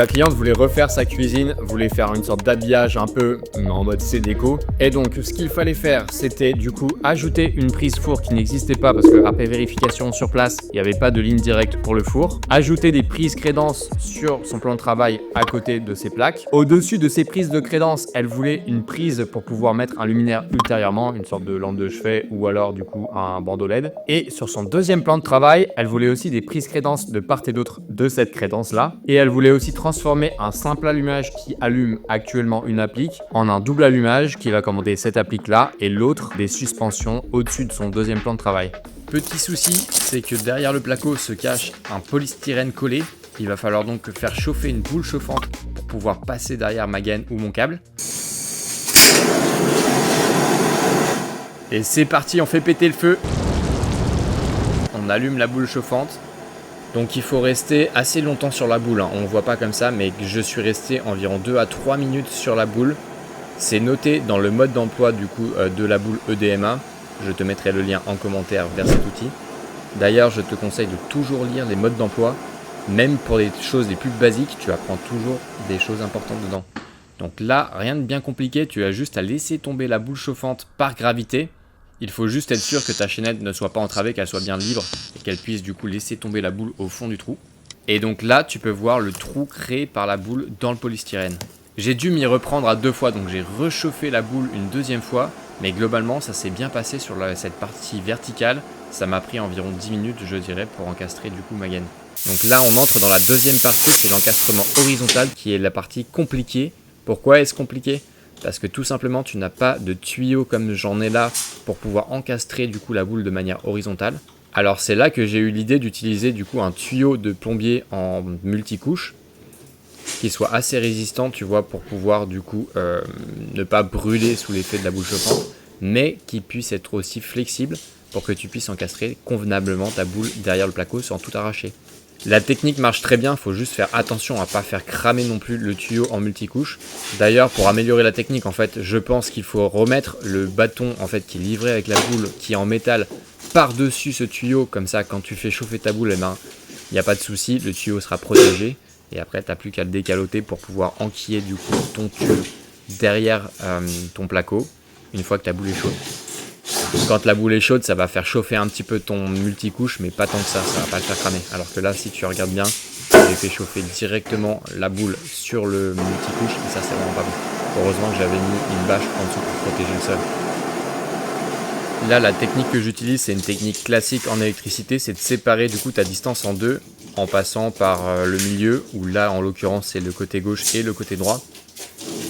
La cliente voulait refaire sa cuisine, voulait faire une sorte d'habillage un peu en mode c'est déco. Et donc ce qu'il fallait faire, c'était du coup ajouter une prise four qui n'existait pas parce que après vérification sur place, il n'y avait pas de ligne directe pour le four. Ajouter des prises crédence sur son plan de travail à côté de ses plaques. Au-dessus de ces prises de crédence, elle voulait une prise pour pouvoir mettre un luminaire ultérieurement, une sorte de lampe de chevet ou alors du coup un bandeau LED. Et sur son deuxième plan de travail, elle voulait aussi des prises crédence de part et d'autre de cette crédence là. Et elle voulait aussi transformer un simple allumage qui allume actuellement une applique en un double allumage qui va commander cette applique là et l'autre des suspensions au-dessus de son deuxième plan de travail. Petit souci, c'est que derrière le placo se cache un polystyrène collé. Il va falloir donc faire chauffer une boule chauffante pour pouvoir passer derrière ma gaine ou mon câble. Et c'est parti, on fait péter le feu. On allume la boule chauffante. Donc il faut rester assez longtemps sur la boule, hein. On ne voit pas comme ça, mais je suis resté environ 2 à 3 minutes sur la boule. C'est noté dans le mode d'emploi du coup de la boule EDMA. Je te mettrai le lien en commentaire vers cet outil. D'ailleurs, je te conseille de toujours lire les modes d'emploi. Même pour les choses les plus basiques, tu apprends toujours des choses importantes dedans. Donc là, rien de bien compliqué, tu as juste à laisser tomber la boule chauffante par gravité. Il faut juste être sûr que ta chaînette ne soit pas entravée, qu'elle soit bien libre et qu'elle puisse du coup laisser tomber la boule au fond du trou. Et donc là, tu peux voir le trou créé par la boule dans le polystyrène. J'ai dû m'y reprendre à 2 fois, donc j'ai réchauffé la boule une deuxième fois, mais globalement ça s'est bien passé sur cette partie verticale. Ça m'a pris environ 10 minutes, je dirais, pour encastrer du coup ma gaine. Donc là, on entre dans la deuxième partie, c'est l'encastrement horizontal qui est la partie compliquée. Pourquoi est-ce compliqué ? Parce que tout simplement, tu n'as pas de tuyau comme j'en ai là pour pouvoir encastrer du coup la boule de manière horizontale. Alors c'est là que j'ai eu l'idée d'utiliser du coup un tuyau de plombier en multicouche qui soit assez résistant, tu vois, pour pouvoir du coup ne pas brûler sous l'effet de la boule chauffante, mais qui puisse être aussi flexible pour que tu puisses encastrer convenablement ta boule derrière le placo sans tout arracher. La technique marche très bien, il faut juste faire attention à ne pas faire cramer non plus le tuyau en multicouche. D'ailleurs, pour améliorer la technique, en fait, je pense qu'il faut remettre le bâton en fait, qui est livré avec la boule, qui est en métal, par-dessus ce tuyau. Comme ça, quand tu fais chauffer ta boule, il n'y a pas de souci, le tuyau sera protégé. Et après, tu n'as plus qu'à le décaloter pour pouvoir enquiller du coup ton tube derrière ton placo, une fois que ta boule est chaude. Quand la boule est chaude, ça va faire chauffer un petit peu ton multicouche, mais pas tant que ça va pas le faire cramer. Alors que là, si tu regardes bien, j'ai fait chauffer directement la boule sur le multicouche, et ça, c'est vraiment pas bon. Heureusement que j'avais mis une bâche en dessous pour protéger le sol. Là, la technique que j'utilise, c'est une technique classique en électricité, c'est de séparer du coup ta distance en deux, en passant par le milieu, où là, en l'occurrence, c'est le côté gauche et le côté droit.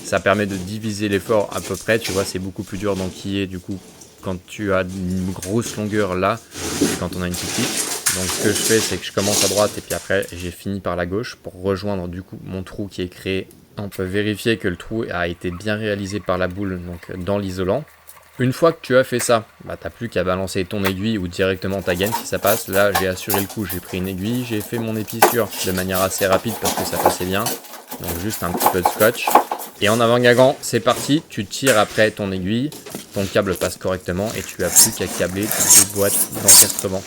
Ça permet de diviser l'effort à peu près, tu vois, c'est beaucoup plus dur d'enquiller du coup quand tu as une grosse longueur là et quand on a une petite. Donc ce que je fais, c'est que je commence à droite et puis après j'ai fini par la gauche pour rejoindre du coup mon trou qui est créé. On peut vérifier que le trou a été bien réalisé par la boule donc dans l'isolant. Une fois que tu as fait ça, t'as plus qu'à balancer ton aiguille ou directement ta gaine si ça passe. Là j'ai assuré le coup, j'ai pris une aiguille, j'ai fait mon épissure de manière assez rapide parce que ça passait bien. Donc juste un petit peu de scotch. Et en avant-gagant, c'est parti, tu tires après ton aiguille, ton câble passe correctement et tu n'as plus qu'à câbler tes boîtes d'encastrement.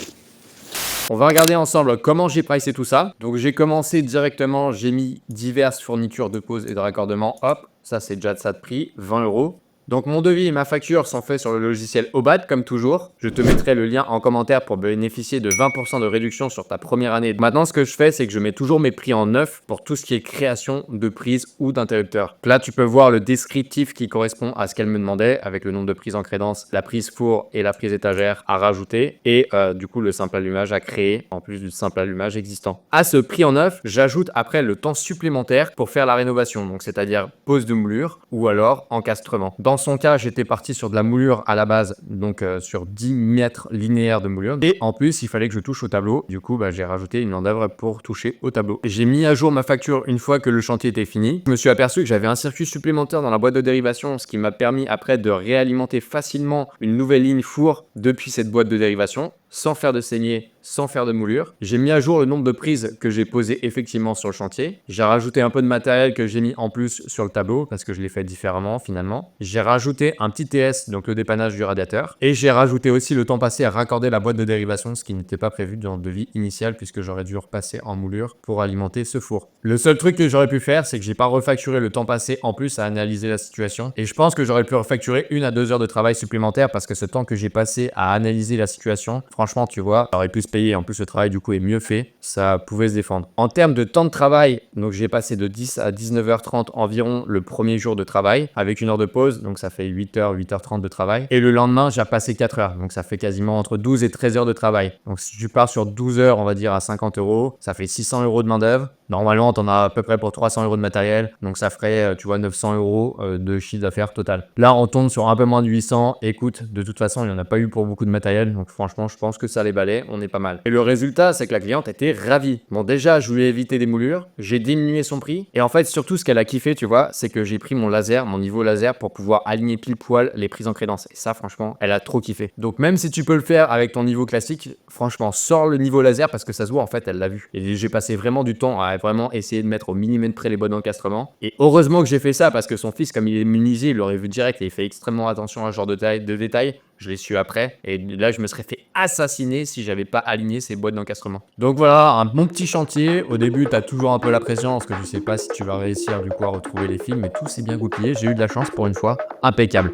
On va regarder ensemble comment j'ai pricé tout ça. Donc j'ai commencé directement, j'ai mis diverses fournitures de pose et de raccordement. Hop, ça c'est déjà de ça de prix, 20 €. Donc mon devis et ma facture sont faits sur le logiciel Obad comme toujours. Je te mettrai le lien en commentaire pour bénéficier de 20% de réduction sur ta première année. Maintenant ce que je fais c'est que je mets toujours mes prix en neuf pour tout ce qui est création de prises ou d'interrupteurs. Là tu peux voir le descriptif qui correspond à ce qu'elle me demandait avec le nombre de prises en crédence, la prise four et la prise étagère à rajouter et du coup le simple allumage à créer en plus du simple allumage existant. À ce prix en neuf, j'ajoute après le temps supplémentaire pour faire la rénovation, donc c'est-à-dire pose de moulure ou alors encastrement. Dans son cas, j'étais parti sur de la moulure à la base, donc sur 10 mètres linéaires de moulure. Et en plus, il fallait que je touche au tableau. Du coup, j'ai rajouté une main-d'œuvre pour toucher au tableau. J'ai mis à jour ma facture une fois que le chantier était fini. Je me suis aperçu que j'avais un circuit supplémentaire dans la boîte de dérivation, ce qui m'a permis après de réalimenter facilement une nouvelle ligne four depuis cette boîte de dérivation, sans faire de saignée sans faire de moulure. J'ai mis à jour le nombre de prises que j'ai posées effectivement sur le chantier. J'ai rajouté un peu de matériel que j'ai mis en plus sur le tableau parce que je l'ai fait différemment finalement. J'ai rajouté un petit TS, donc le dépannage du radiateur. Et j'ai rajouté aussi le temps passé à raccorder la boîte de dérivation, ce qui n'était pas prévu dans le devis initial puisque j'aurais dû repasser en moulure pour alimenter ce four. Le seul truc que j'aurais pu faire, c'est que j'ai pas refacturé le temps passé en plus à analyser la situation. Et je pense que j'aurais pu refacturer 1 à 2 heures de travail supplémentaire parce que ce temps que j'ai passé à analyser la situation, franchement, tu vois, j'aurais pu se payer. En plus, le travail du coup est mieux fait. Ça pouvait se défendre. En termes de temps de travail, donc j'ai passé de 10 à 19h30 environ le premier jour de travail avec 1 heure de pause. Donc ça fait 8h, 8h30 de travail. Et le lendemain, j'ai passé 4 heures. Donc ça fait quasiment entre 12 et 13 heures de travail. Donc si tu pars sur 12 heures, on va dire à 50 euros, ça fait 600 euros de main d'œuvre. Normalement, t'en as à peu près pour 300 euros de matériel. Donc ça ferait, tu vois, 900 euros de chiffre d'affaires total. Là, on tombe sur un peu moins de 800. Écoute, de toute façon, il n'y en a pas eu pour beaucoup de matériel. Donc franchement, je pense que ça les balait. On est pas mal. Et le résultat, c'est que la cliente était ravie. Bon, déjà, je lui ai évité des moulures. J'ai diminué son prix. Et en fait, surtout, ce qu'elle a kiffé, tu vois, c'est que j'ai pris mon laser, mon niveau laser pour pouvoir aligner pile poil les prises en crédence. Et ça, franchement, elle a trop kiffé. Donc même si tu peux le faire avec ton niveau classique, franchement, sors le niveau laser parce que ça se voit, en fait, elle l'a vu. Et j'ai passé vraiment du temps à vraiment essayer de mettre au millimètre près les bonnes encastrements. Et heureusement que j'ai fait ça parce que son fils, comme il est immunisé, il l'aurait vu direct et il fait extrêmement attention à ce genre de détails. Je l'ai su après. Et là, je me serais fait assassiner si j'avais pas aligné ces boîtes d'encastrement. Donc voilà, un bon petit chantier. Au début, tu as toujours un peu la pression parce que tu sais pas si tu vas réussir du coup à retrouver les fils, mais tout s'est bien goupillé. J'ai eu de la chance pour une fois. Impeccable.